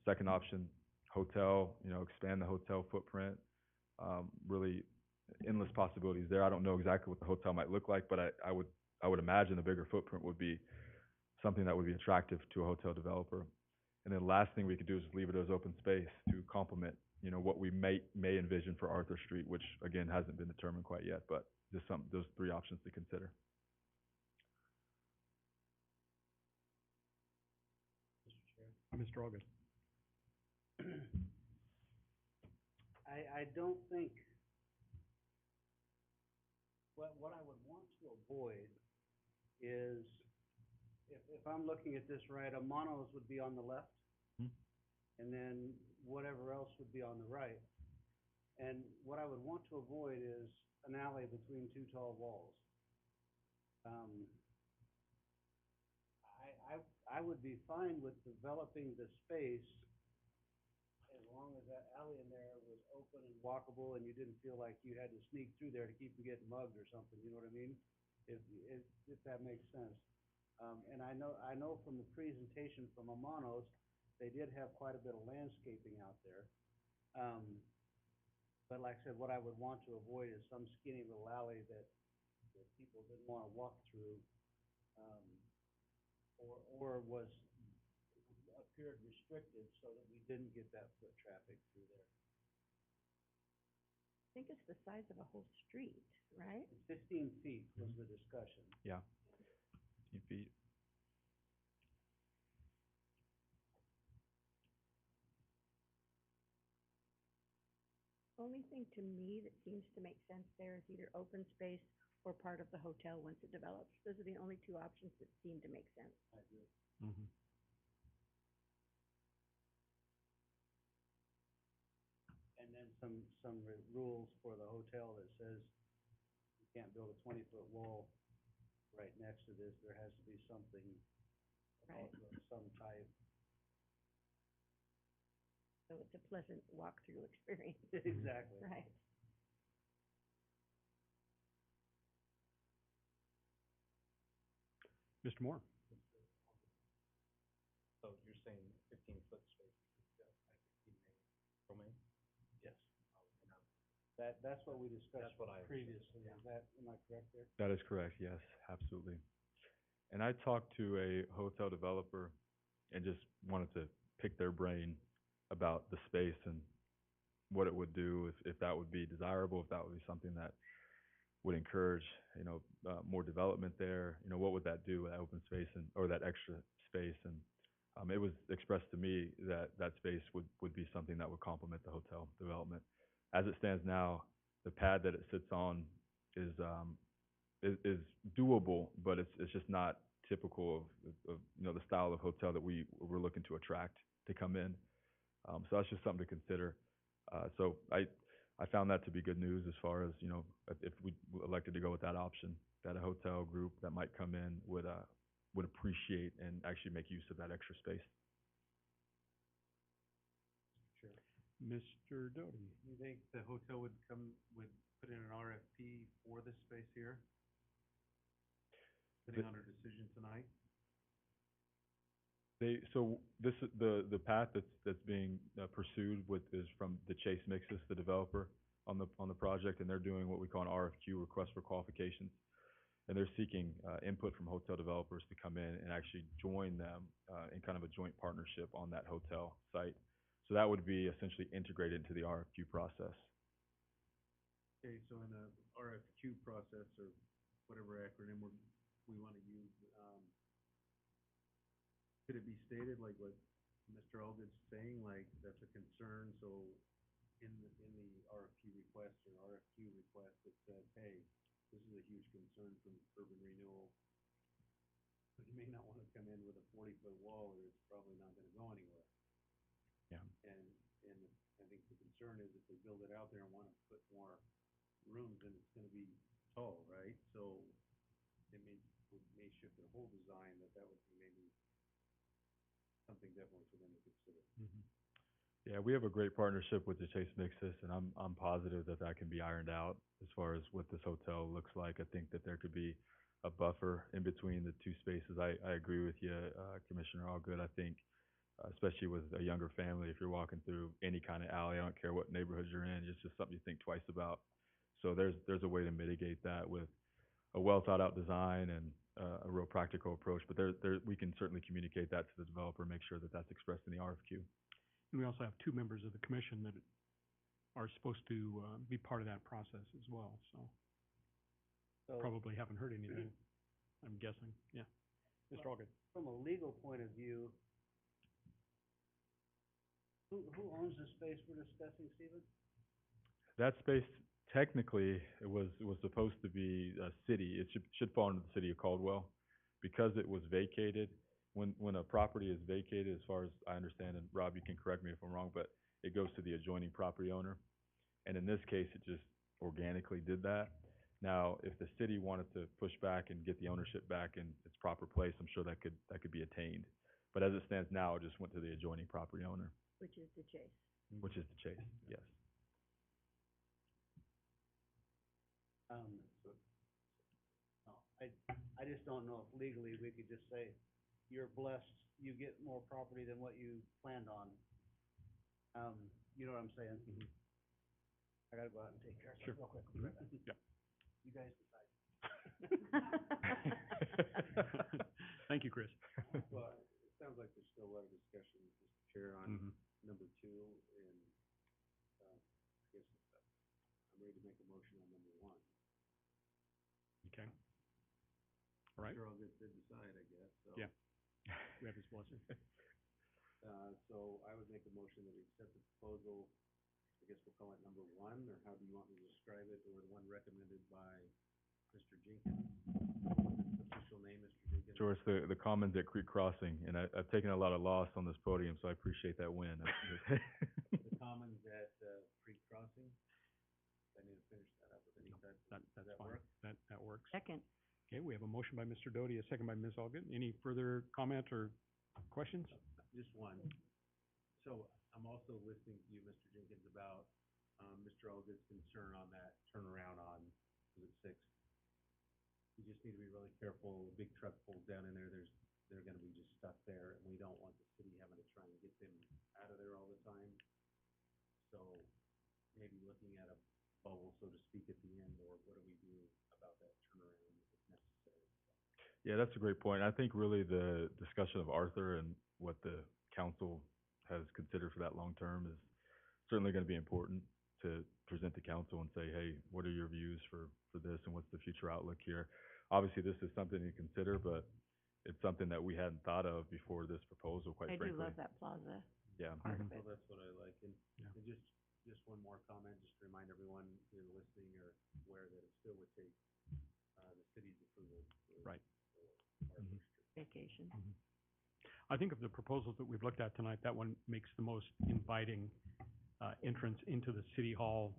Second option, hotel, you know, expand the hotel footprint. Really endless possibilities there. I don't know exactly what the hotel might look like, but I would imagine a bigger footprint would be something that would be attractive to a hotel developer. And then last thing we could do is leave it as open space to complement, you know, what we may envision for Arthur Street, which again hasn't been determined quite yet, but just those three options to consider. Mr. Allgood. I don't think, what I would want to avoid is, if I'm looking at this right, a Monos would be on the left, and then whatever else would be on the right. And what I would want to avoid is an alley between two tall walls. I would be fine with developing the space as long as that alley in there was open and walkable and you didn't feel like you had to sneak through there to keep from getting mugged or something, you know what I mean? If that makes sense. And I know from the presentation from Amanos, they did have quite a bit of landscaping out there. But like I said, what I would want to avoid is some skinny little alley that people didn't want to walk through, or appeared restricted so that we didn't get that foot traffic through there. I think it's the size of a whole street, right? 15 feet was the discussion. Yeah, 15 feet. Only thing to me that seems to make sense there is either open space or part of the hotel once it develops. Those are the only two options that seem to make sense. I agree. Mm-hmm. And then some rules for the hotel that says you can't build a 20-foot wall right next to this. There has to be something Right. of some type. So it's a pleasant walkthrough experience. Exactly. Right. Mr. Moore. So you're saying 15-foot space, like 15 romaine? Yes. And That's what we discussed That's what I- previously, is that, am I correct there? That is correct, yes, absolutely. And I talked to a hotel developer and just wanted to pick their brain about the space and what it would do, if that would be desirable, if that would be something that would encourage, more development there, what would that do with that open space or that extra space? And, it was expressed to me that that space would be something that would complement the hotel development. As it stands now, the pad that it sits on is doable, but it's just not typical of the style of hotel that we're looking to attract to come in. So that's just something to consider. So I found that to be good news as far as, if we elected to go with that option, that a hotel group that might come in would appreciate and actually make use of that extra space. Sure. Mr. Doty? You think the hotel would put in an RFP for this space here? Depending on our decision tonight? So the path that's being pursued is from the Chase Mixus, the developer on the project, and they're doing what we call an RFQ, request for qualifications. And they're seeking input from hotel developers to come in and actually join them in kind of a joint partnership on that hotel site. So that would be essentially integrated into the RFQ process. Okay, so in the RFQ process, or whatever acronym we want to use, could it be stated like what Mr. Aldridge is saying, like that's a concern, so in the RFQ request or RFQ request, it says, hey, this is a huge concern from Urban Renewal. But you may not want to come in with a 40-foot wall, or it's probably not gonna go anywhere. Yeah. And I think the concern is if they build it out there and wanna put more rooms, then it's gonna be tall, right? So it may shift their whole design, that would be maybe something definitely for them to consider. Mm-hmm. Yeah, we have a great partnership with the Chase Mixus, and I'm positive that can be ironed out as far as what this hotel looks like. I think that there could be a buffer in between the two spaces. I agree with you, Commissioner Allgood. I think, especially with a younger family, if you're walking through any kind of alley, I don't care what neighborhood you're in, it's just something you think twice about. So there's a way to mitigate that with a well thought out design and a real practical approach. But we can certainly communicate that to the developer, make sure that that's expressed in the RFQ. And we also have two members of the commission that are supposed to be part of that process as well, so probably haven't heard anything, I'm guessing, yeah. Mr. Allgood? From a legal point of view, who owns the space we're discussing, Stephen? That space, technically, it was supposed to be a city. It should fall under the city of Caldwell. Because it was vacated, when a property is vacated, as far as I understand, and Rob, you can correct me if I'm wrong, but it goes to the adjoining property owner. And in this case, it just organically did that. Now, if the city wanted to push back and get the ownership back in its proper place, I'm sure that could be attained. But as it stands now, it just went to the adjoining property owner. Which is the Chase. Which is the Chase, yes. No, I just don't know if legally we could just say, you're blessed, you get more property than what you planned on. You know what I'm saying? Mhm. I gotta go out and take care of Sure. something real quick. I'll be right back. Yeah. You guys decide. Thank you, Chris. Well, it sounds like there's still a lot of discussion, Mr. Chair, on Mhm. number 2, and, I guess, I'm ready to make a motion on number 1. Okay. All right, Sure, I'll get to decide, I guess, so. Yeah. we have his blessing. So I would make a motion that we accept the proposal, I guess we'll call it number 1, or how do you want me to describe it, or the one recommended by Mr. Jenkins? Official name, Mr. Jenkins? Sure, it's the Commons at Creek Crossing, and I've taken a lot of loss on this podium, so I appreciate that win. The Commons at, Creek Crossing? I need to finish that up with any type. That's Does that fine. work? That works. Second. Okay, we have a motion by Mr. Doty, a second by Ms. Allgood. Any further comment or questions? Just one. So I'm also listening to you, Mr. Jenkins, about, Mr. Allgood's concern on that turnaround on, was it 6th? You just need to be really careful. A big truck pulls down in there, they're gonna be just stuck there, and we don't want the city having to try and get them out of there all the time. So maybe looking at a bubble, so to speak, at the end, or what do we do about that turnaround if necessary? Yeah, that's a great point. I think really the discussion of Arthur and what the council has considered for that long term is certainly gonna be important to present to council and say, hey, what are your views for this and what's the future outlook here? Obviously, this is something to consider, but it's something that we hadn't thought of before this proposal, quite I frankly. do love that plaza Yeah. part of So it. that's what I like, and, Yeah. and just one more comment, just to remind everyone who's listening or aware that it still would take, the city's approval for. Right. for Arthur Mhm. Street. Vacation. I think of the proposals that we've looked at tonight, that one makes the most inviting, entrance into the city hall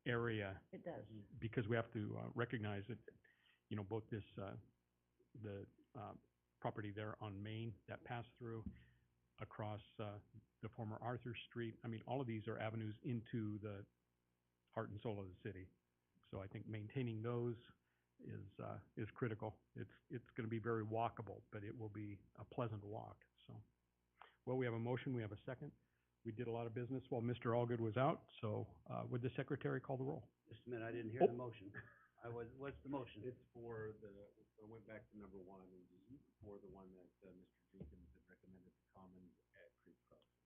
area, It does. because we have to, recognize that, you know, both this, the, property there on Main, that pass through, across, the former Arthur Street. I mean, all of these are avenues into the heart and soul of the city. So I think maintaining those is critical. It's gonna be very walkable, but it will be a pleasant walk, so. Well, we have a motion, we have a second. We did a lot of business while Mr. Allgood was out, so, would the secretary call the roll? Just a minute, I didn't hear the motion. What's the motion? It's for the, I went back to number one, and this is for the one that, Mr. Jenkins had recommended, the Commons at Creek Crossing.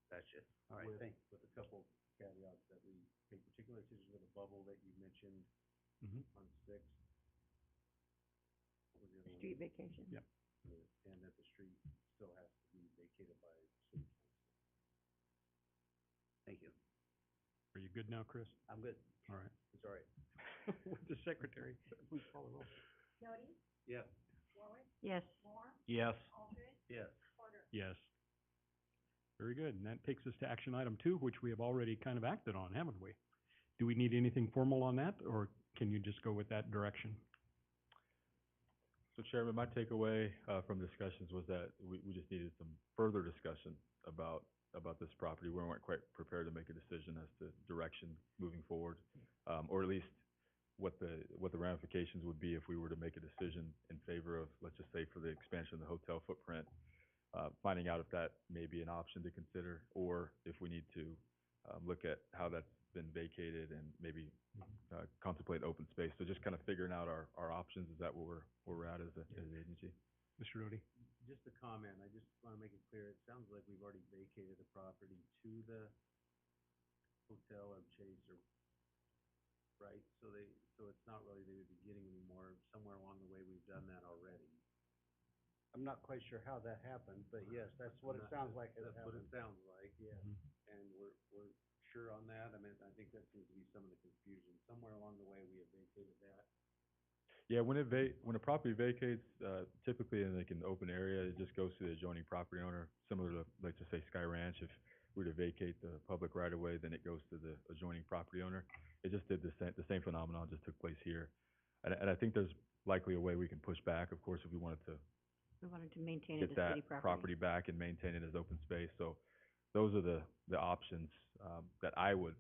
Gotcha. All right, With- thanks. With a couple caveats that we pay particular attention to the bubble that you mentioned Mhm. on six. What was the other one? Street vacation. Yep. And that the street still has to be vacated by city council. Thank you. Are you good now, Chris? I'm good. All right. It's all right. Would the secretary please call the roll? Doty, Yeah. Warwick, Yes. Moore, Yes. Aldred, Yes. Porter. Yes. Very good, and that takes us to action item 2, which we have already kind of acted on, haven't we? Do we need anything formal on that, or can you just go with that direction? So Chairman, my takeaway, from discussions was that we just needed some further discussion about this property. We weren't quite prepared to make a decision as to direction moving forward, or at least what the ramifications would be if we were to make a decision in favor of, let's just say, for the expansion of the hotel footprint. Finding out if that may be an option to consider, or if we need to, look at how that's been vacated and maybe, contemplate open space. So just kind of figuring out our options. Is that where we're at as an agency? Mr. Doty? Just a comment, I just wanna make it clear, it sounds like we've already vacated the property to the hotel or Chase or, right? So it's not really they would be getting any more, somewhere along the way, we've done that already. I'm not quite sure how that happened, but yes, that's what it sounds like has That's what it happened. sounds like, yeah. Mhm. And we're sure on that, I mean, I think that seems to be some of the confusion, somewhere along the way, we have vacated that. Yeah, when when a property vacates, typically in like an open area, it just goes to the adjoining property owner, similar to, let's just say, Sky Ranch. If we were to vacate the public right of way, then it goes to the adjoining property owner. It just did the same phenomenon just took place here. And I think there's likely a way we can push back, of course, if we wanted to We wanted to maintain it get as city that property. property back and maintain it as open space. So those are the options, that I would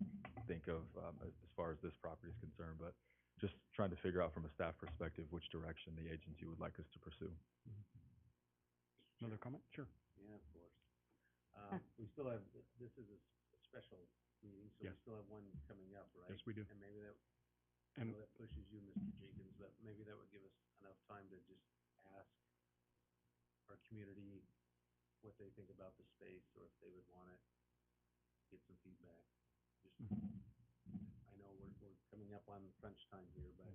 think of, as far as this property is concerned. But just trying to figure out from a staff perspective which direction the agency would like us to pursue. Another comment? Sure. Yeah, of course. We still have, this is a special meeting, so we Yes. still have one coming up, right? Yes, we do. And maybe that, I And know that pushes you, Mr. Jenkins, but maybe that would give us enough time to just ask our community what they think about the space, or if they would want it, get some feedback. Just, I know we're coming up on crunch time here, but,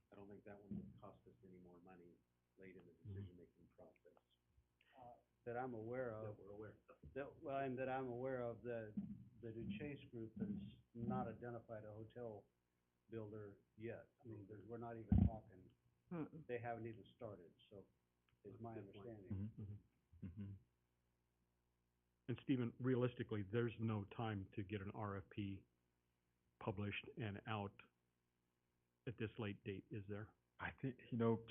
I don't think that one would cost us any more money late in the decision-making process. That I'm aware of. That we're aware of. And that I'm aware of, the Duchase group has not identified a hotel builder yet. I mean, we're not even talking, Mm-mm. they haven't even started, so is my Good point. understanding. And Stephen, realistically, there's no time to get an RFP published and out at this late date, is there? I think,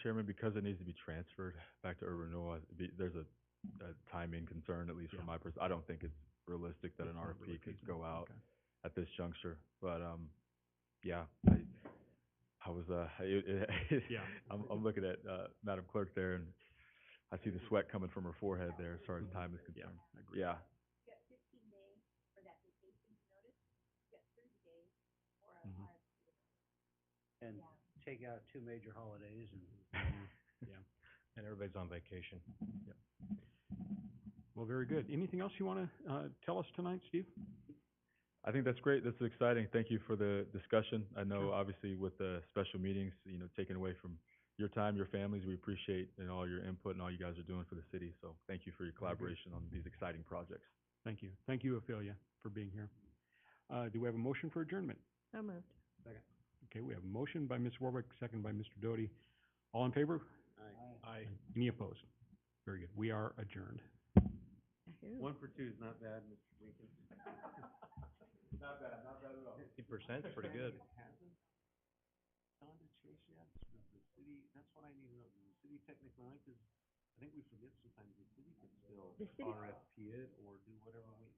Chairman, because it needs to be transferred back to urban renewal, there's a timing concern, at least Yeah. from my perspective. I don't think it's realistic that an It's not really RFP could feasible. go out Okay. at this juncture. But, yeah, I was, Yeah. I'm looking at, Madam Clerk there, and I see the sweat coming from her forehead there as far as time is Yeah, concerned. I agree. Yeah, You got 15 days for that vacation notice. You and take out 2 major holidays and. Yeah, and everybody's on vacation. Well, very good. Anything else you wanna, tell us tonight, Steve? I think that's great. That's exciting. Thank you for the discussion. I know obviously with the special meetings, you know, taken away from your time, your families, we appreciate and all your input and all you guys are doing for the city. So thank you for your collaboration on these exciting projects. Thank you. Thank you, Ophelia, for being here. Do we have a motion for adjournment? So moved. Okay, we have a motion by Ms. Warwick, second by Mr. Doty. All in favor? Aye. Any opposed? Very good. We are adjourned. Yahoo. 1 for 2 is not bad, Mr. Jenkins. Not bad at all. 50%'s pretty good. It hasn't gone to Chase yet, does the city, that's what I need to know, does the city technically, like, 'cause I think we forget sometimes the city can still The city- RFP it or do whatever we,